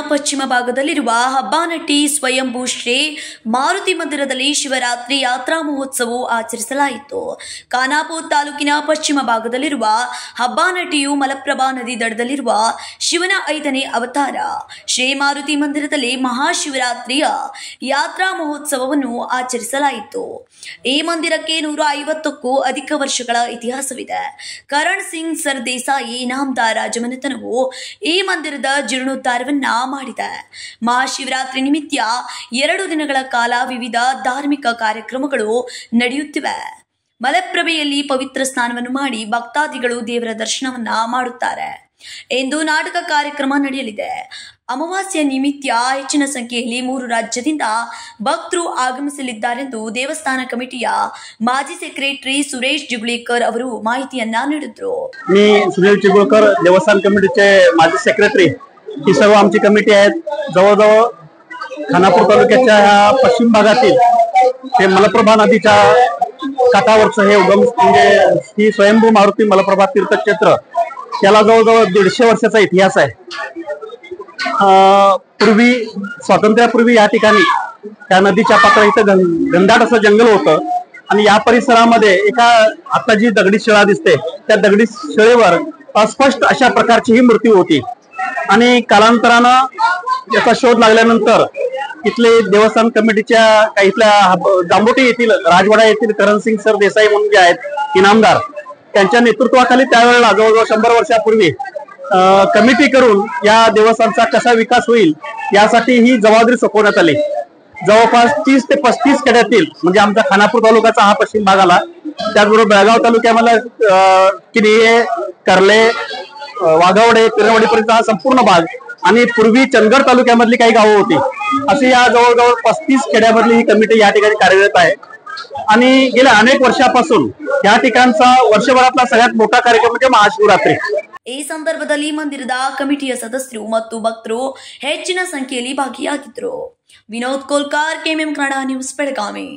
ಪಶ್ಚಿಮ ಭಾಗದಲ್ಲಿರುವ ಹಬ್ಬಾನಟ್ಟಿ ಸ್ವಯಂಭೂ ಶ್ರೀ ಮಾರುತಿ ಮಂದಿರದಲ್ಲಿ ಶಿವರಾತ್ರಿ ಯಾತ್ರಾ ಮಹೋತ್ಸವವು ಆಚರಿಸಲಾಯಿತು. ಖಾನಾಪುರ ತಾಲೂಕಿನ ಪಶ್ಚಿಮ ಭಾಗದಲ್ಲಿರುವ ಹಬ್ಬಾನಟ್ಟಿಯು ಮಲಪ್ರಭಾ ನದಿ ದಡದಲ್ಲಿರುವ ಶಿವನ 5ನೇ ಅವತಾರ. ಶ್ರೀ ಮಾರುತಿ ಮಂದಿರದಲ್ಲಿ ಮಹಾಶಿವರಾತ್ರಿಯ ಯಾತ್ರಾ ಮಹೋತ್ಸವವನ್ನು ಆಚರಿಸಲಾಯಿತು. ಈ ಮಂದಿರಕ್ಕೆ 150ಕ್ಕೂ ಅಧಿಕ ವರ್ಷಗಳ ಇತಿಹಾಸವಿದೆ. ಕರಣ್ ಸಿಂಗ್ ಸರ್ ದೇಸಾಯಿ ಇನಾಮದಾರ ರಾಜಮನೆತನವು ಈ ಮಂದಿರದ ಜೀರ್ಣೋದ್ಧಾರವನ್ನ ಮಾಡಿದೆ. ಮಹಾಶಿವರಾತ್ರಿ ನಿಮಿತ್ತ 2 ದಿನಗಳ ಕಾಲ ವಿವಿಧ ಧಾರ್ಮಿಕ ಕಾರ್ಯಕ್ರಮಗಳು ನಡೆಯುತ್ತಿವೆ. ಮಲಪ್ರಭೆಯಲ್ಲಿ ಪವಿತ್ರ ಸ್ನಾನವನ್ನು ಮಾಡಿ ಭಕ್ತಾದಿಗಳು ದೇವರ ದರ್ಶನವನ್ನ ಮಾಡುತ್ತಾರೆ. ಇಂದು ನಾಟಕ ಕಾರ್ಯಕ್ರಮ ನಡೆಯಲಿದೆ. ಅಮಾವಾಸ್ಯ ನಿಮಿತ್ತ ಹೆಚ್ಚಿನ ಸಂಖ್ಯೆಯಲ್ಲಿ 3 ರಾಜ್ಯದಿಂದ ಭಕ್ತರು ಆಗಮಿಸಲಿದ್ದಾರೆಂದು ದೇವಸ್ಥಾನ ಕಮಿಟಿಯ ಮಾजी सेक्रेटरी सुरेश जिगळीकर ಅವರು ಮಾಹಿತಿಯನ್ನ ನೀಡಿದರು. मी सुरेश जिगळीकर देवस्थान कमिटीचे माजी सेक्रेटरी. ही सर्व आमची कमिटी आहेत. जवळजवळ खानापूर तालुक्याच्या पश्चिम भागातील ते मलप्रभा नदीच्या काठावरचं हे उगम म्हणजे ही स्वयंभू मारुती मलप्रभा तीर्थक्षेत्र याला जवळजवळ 150 वर्षाचा इतिहास आहे. पूर्वी स्वातंत्र्यापूर्वी या ठिकाणी त्या नदीच्या पात्रात इथं घनदाट असं जंगल होतं आणि या परिसरामध्ये एका आता जी दगडी शिळा दिसते त्या दगडी शिळेवर अस्पष्ट अशा प्रकारची ही मूर्ती होती. आणि कालांतरानं याचा शोध लागल्यानंतर इथले देवस्थान कमिटीच्या काही इथल्या जांबोटी येथील राजवाडा येथील करण सिंग सर देसाई म्हणून जे आहेत इनामदार त्यांच्या नेतृत्वाखाली त्यावेळेला जवळजवळ 100 वर्षापूर्वी कमिटी करून या देवस्थानचा कसा विकास होईल यासाठी ही जबाबदारी सोपवण्यात आली. जवळपास 30 ते 35 खेड्यातील म्हणजे आमचा खानापूर तालुक्याचा हा पश्चिम भाग आला. त्याचबरोबर बेळगाव तालुक्यामध्ये किनिये, कर्ले, वाघावडे, पिरवाडीपर्यंत हा संपूर्ण भाग आणि पूर्वी चंदगड तालुक्यामधली काही गावं होती. अशी या जवळजवळ 35 खेड्यामधली ही कमिटी या ठिकाणी कार्यरत आहे. आणि गेल्या अनेक वर्षापासून या ठिकाणचा वर्षभरातला सगळ्यात मोठा कार्यक्रम म्हणजे महाशिवरात्री. ಈ ಸಂದರ್ಭದಲ್ಲಿ ಮಂದಿರದ ಕಮಿಟಿಯ ಸದಸ್ಯರು ಮತ್ತು ಭಕ್ತರು ಹೆಚ್ಚಿನ ಸಂಖ್ಯೆಯಲ್ಲಿ ಭಾಗಿಯಾಗಿದ್ದರು. Vinod Kolkar, KMM Kannada news, Belagavi.